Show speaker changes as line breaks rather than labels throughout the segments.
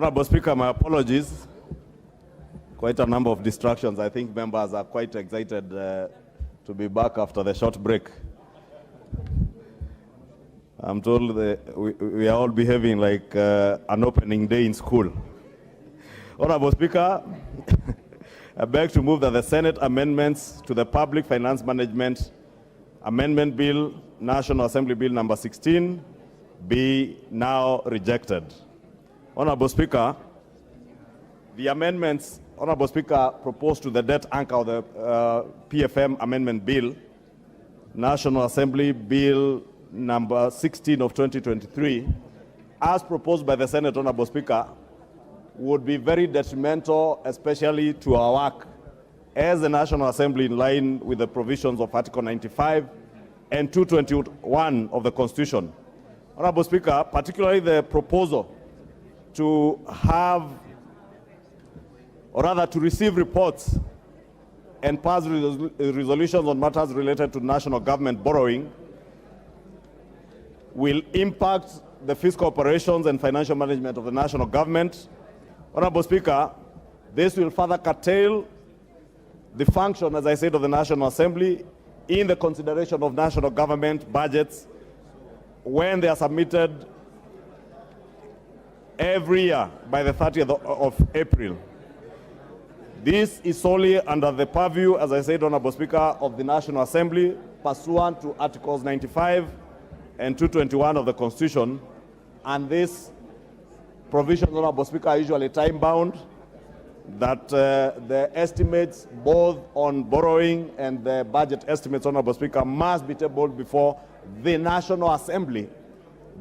Honorable Speaker, my apologies. Quite a number of distractions. I think members are quite excited to be back after the short break. I'm told that we are all behaving like an opening day in school. Honorable Speaker, I beg to move that the Senate amendments to the Public Finance Management Amendment Bill, National Assembly Bill number 16, be now rejected. Honorable Speaker, the amendments, Honorable Speaker, proposed to the debt anchor of the PFM Amendment Bill, National Assembly Bill number 16 of 2023, as proposed by the Senate, Honorable Speaker, would be very detrimental, especially to our work as the National Assembly, in line with the provisions of Article 95 and 221 of the Constitution. Honorable Speaker, particularly the proposal to have, or rather to receive reports and pass resolutions on matters related to national government borrowing will impact the fiscal operations and financial management of the national government. Honorable Speaker, this will further curtail the function, as I said, of the National Assembly in the consideration of national government budgets when they are submitted every year by the 30th of April. This is solely under the purview, as I said, Honorable Speaker, of the National Assembly, pursuant to Articles 95 and 221 of the Constitution, and this provision, Honorable Speaker, are usually time-bound, that the estimates both on borrowing and the budget estimates, Honorable Speaker, must be tabled before the National Assembly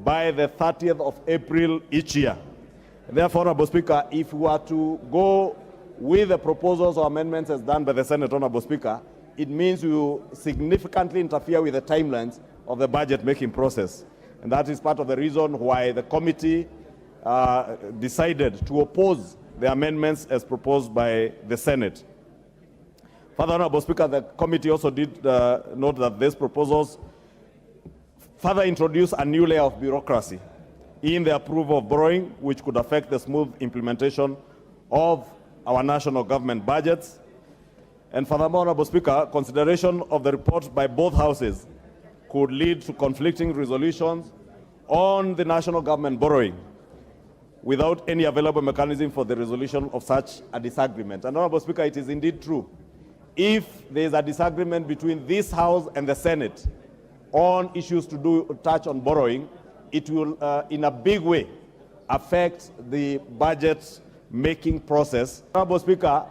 by the 30th of April each year. Therefore, Honorable Speaker, if we were to go with the proposals or amendments as done by the Senate, Honorable Speaker, it means we will significantly interfere with the timelines of the budget-making process. And that is part of the reason why the committee decided to oppose the amendments as proposed by the Senate. Further, Honorable Speaker, the committee also did note that these proposals further introduce a new layer of bureaucracy in the approval of borrowing, which could affect the smooth implementation of our national government budgets. And furthermore, Honorable Speaker, consideration of the report by both houses could lead to conflicting resolutions on the national government borrowing without any available mechanism for the resolution of such a disagreement. And Honorable Speaker, it is indeed true. If there is a disagreement between this House and the Senate on issues to touch on borrowing, it will in a big way affect the budget-making process. Honorable Speaker,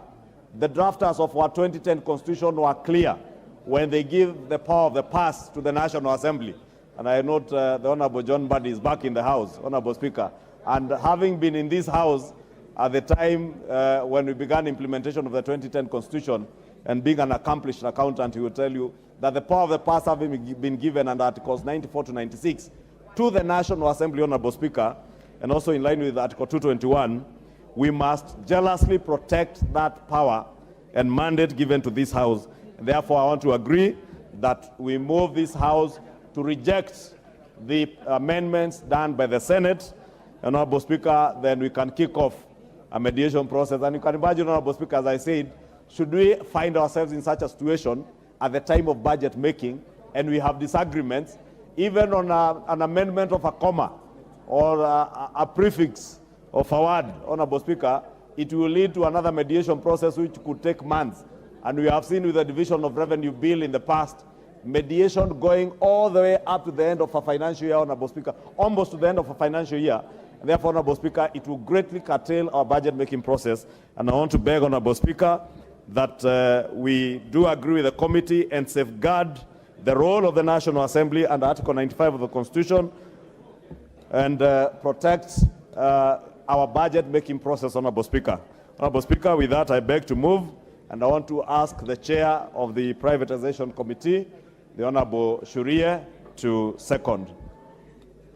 the drafters of our 2010 Constitution were clear when they give the power of the purse to the National Assembly. And I note the Honorable John Buddy is back in the House, Honorable Speaker. And having been in this House at the time when we began implementation of the 2010 Constitution, and being an accomplished accountant, he will tell you that the power of the purse having been given under Articles 94 to 96 to the National Assembly, Honorable Speaker, and also in line with Article 221, we must jealously protect that power and mandate given to this House. And therefore, I want to agree that we move this House to reject the amendments done by the Senate. Honorable Speaker, then we can kick off a mediation process. And you can imagine, Honorable Speaker, as I said, should we find ourselves in such a situation at the time of budget making and we have disagreements, even on an amendment of a comma or a prefix of a word, Honorable Speaker, it will lead to another mediation process which could take months. And we have seen with the Division of Revenue Bill in the past, mediation going all the way up to the end of a financial year, Honorable Speaker, almost to the end of a financial year. And therefore, Honorable Speaker, it will greatly curtail our budget-making process. And I want to beg, Honorable Speaker, that we do agree with the committee and safeguard the role of the National Assembly under Article 95 of the Constitution and protect our budget-making process, Honorable Speaker. Honorable Speaker, with that, I beg to move, and I want to ask the Chair of the Privatization Committee, the Honorable Shurie, to second.